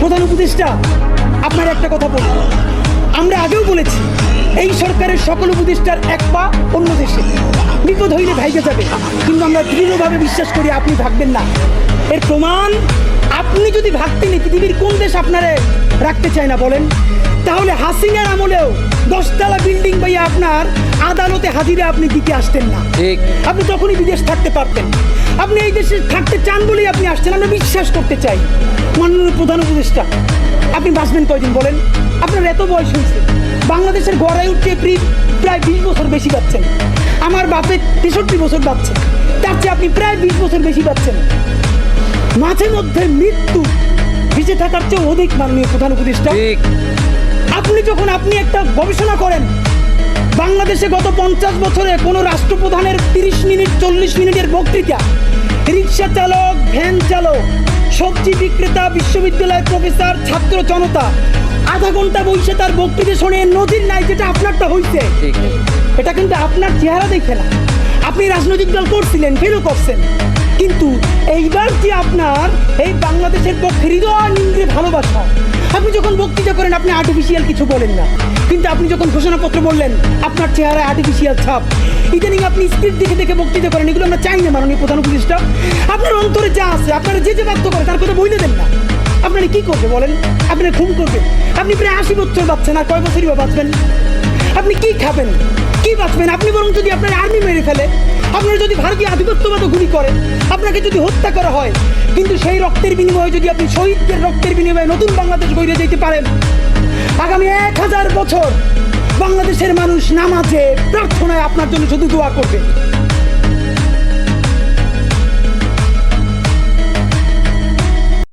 প্রধান উপদেষ্টা, আপনার একটা কথা বলবো, আমরা আগেও বলেছি এই সরকারের সকল উপদেষ্টার এক পা অন্য দেশে, বিপদ হইলে ভাইগে যাবে, কিন্তু আমরা দৃঢ়ভাবে বিশ্বাস করি আপনি ভাগবেন না। এর প্রমাণ, আপনি যদি ভাগতেন পৃথিবীর কোন দেশ আপনারে রাখতে চায় না বলেন? তাহলে হাসিনার আমলেও 10 তলা বিল্ডিং পাইয়া আপনার আদালতে হাজিরা আপনি দিতে আসতেন না। আপনি তখনই বিদেশ থাকতে পারতেন। আপনি এই দেশে থাকতে চান বলেই আপনি আসছেন। আমরা বিশ্বাস করতে চাই মাননীয় প্রধান উপদেষ্টা, আপনি বাঁচবেন কয়দিন বলেন? আপনার এত বয়স হয়েছে, বাংলাদেশের গড়ায় উঠতে প্রায় 20 বছর বেশি পাচ্ছেন। আমার বাপের 63 বছর পাচ্ছে, তার চেয়ে আপনি প্রায় 20 বছর বেশি পাচ্ছেন। মাঝে মধ্যে মৃত্যু বেঁচে থাকার চেয়ে অধিক মাননীয় প্রধান উপদেষ্টা। আপনি একটা গবেষণা করেন, বাংলাদেশে গত 50 বছরে কোনো রাষ্ট্রপ্রধানের 30 মিনিট 40 মিনিটের বক্তৃতা, রিক্সা চালক, ভ্যান চালক, সবজি বিক্রেতা, বিশ্ববিদ্যালয়ের প্রফেসর, ছাত্র জনতা আধা ঘন্টা বসে তার বক্তৃতা শুনে নজির নাই, যেটা আপনারটা হইছে। এটা কিন্তু আপনার চেহারা দেখে না, আপনি রাজনৈতিক দল করছিলেন, ফেরও করছেন, কিন্তু এইবার যে আপনার এই বাংলাদেশের পক্ষে হৃদয় নিংড়ে ভালোবাসা, আপনি যখন বক্তৃতা করেন আপনি আর্টিফিশিয়াল কিছু বলেন না, কিন্তু আপনি যখন ঘোষণাপত্র বললেন আপনার চেহারায় আর্টিফিশিয়াল ছাপ। ইদানিং আপনি স্ক্রিপ্ট দেখে দেখে বক্তৃতা করেন, এগুলো আমরা চাই না মাননীয় প্রধান উপদেষ্টা। আপনার অন্তরে যা আছে, আপনারা যে বাধ্য করে তার কথা বলে দেন না। আপনারা কি করবে বলেন? আপনারা খুন করবে? আপনি প্রায় 80 বছর বাঁচছেন, আর কয় বছরই বা বাঁচবেন? আপনি কি খাবেন, কি বাঁচবেন? আপনি বরং যদি আপনার আর্মি মেরে ফেলে, আপনারা যদি ভারতীয় আধিপত্যবাদও গুলি করে, আপনাকে যদি হত্যা করা হয়, কিন্তু সেই রক্তের বিনিময়ে যদি আপনি শহীদদের রক্তের বিনিময়ে নতুন বাংলাদেশ গড়ে যেতে পারেন, আগামী 1000 বছর বাংলাদেশের মানুষ নামাজে প্রার্থনায় আপনার জন্য শুধু দোয়া করবে।